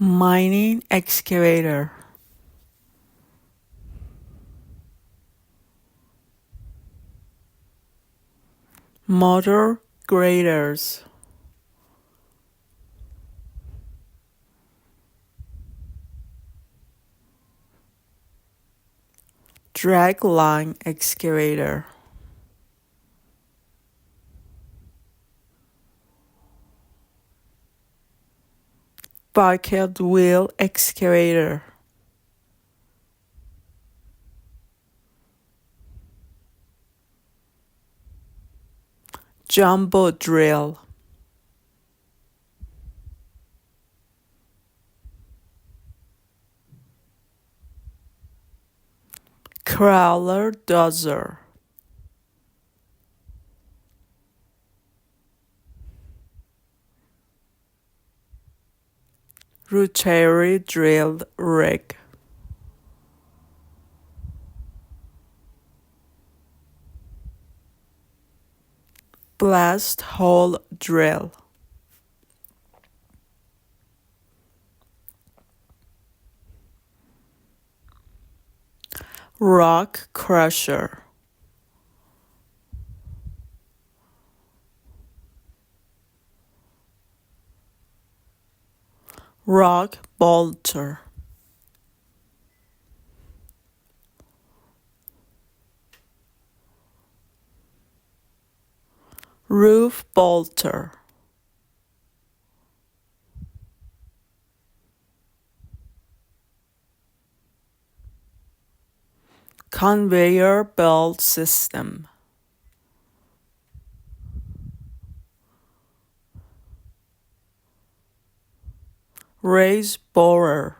Mining excavator. Motor graders. Dragline excavator. Bucket wheel excavator. Jumbo drill. Crawler dozer. Rotary drill rig. Blast hole drill. Rock crusher. Rock bolter. Roof bolter. Conveyor belt system. Raise borer.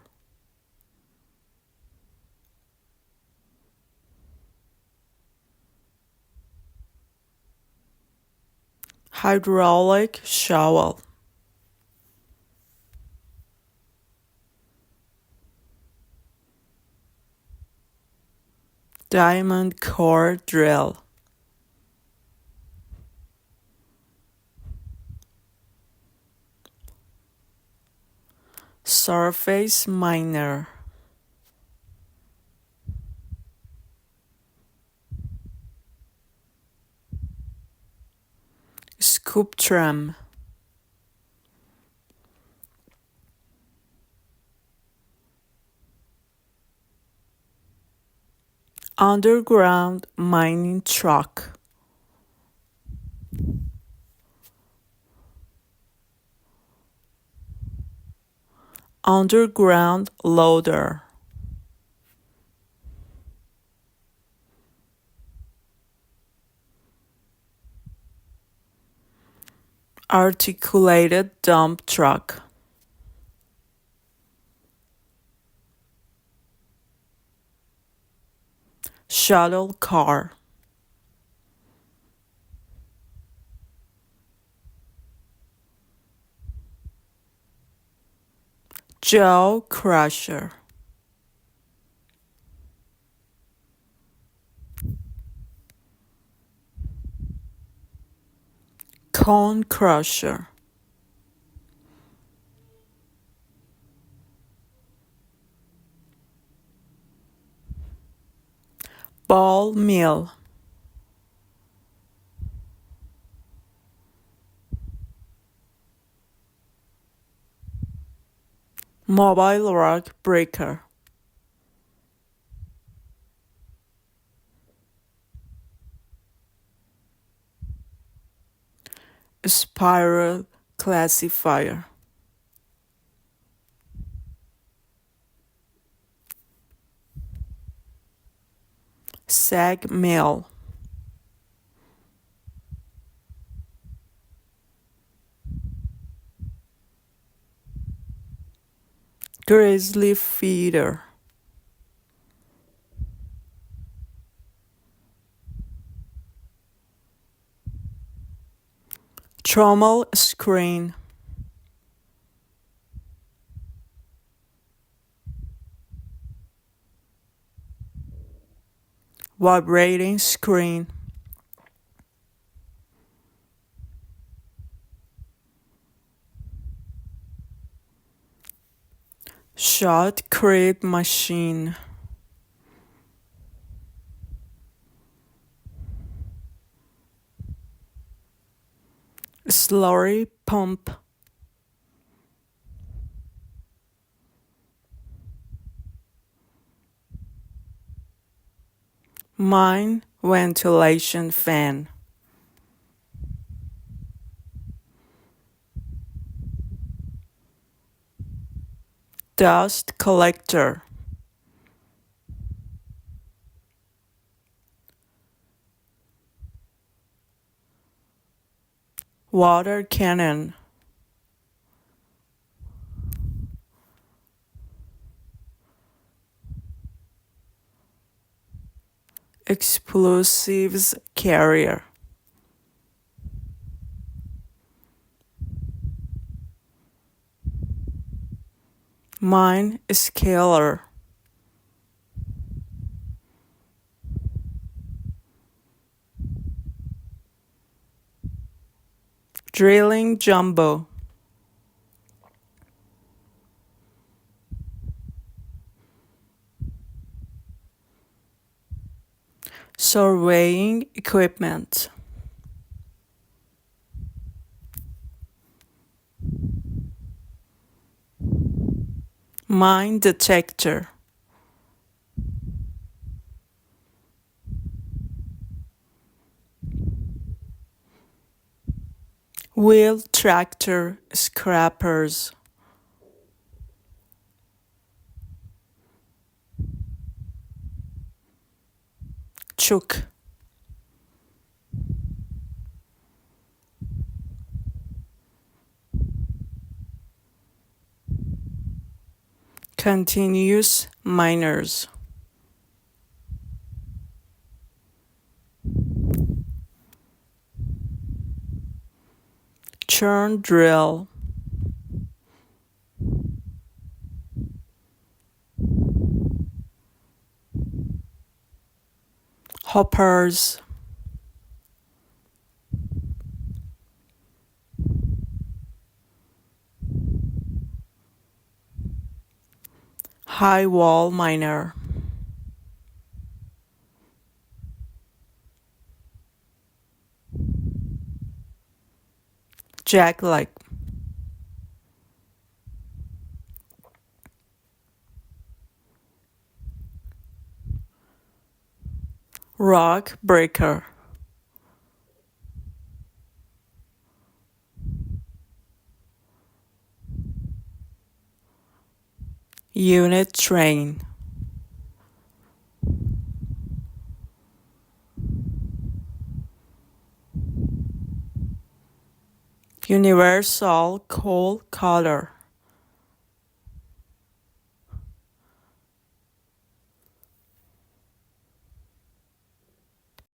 Hydraulic shovel. Diamond core drill. Surface miner. Scoop tram. Underground mining truck. Underground loader. Articulated dump truck. Shuttle car. Jaw crusher. Cone crusher. Ball mill. Mobile rock breaker. Spiral classifier. Sag mill. Grizzly feeder. Trommel screen. Vibrating screen. Shotcrete machine. Slurry pump. Mine ventilation fan. Dust collector. Water cannon. Explosives carrier. Mine scaler. Drilling jumbo. Surveying equipment. Mine detector. Wheel tractor scrappers. Chook. Continuous miners. Churn drill. Hoppers. High wall miner. Jackleg. Rock breaker. Unit train. Universal coal cutter.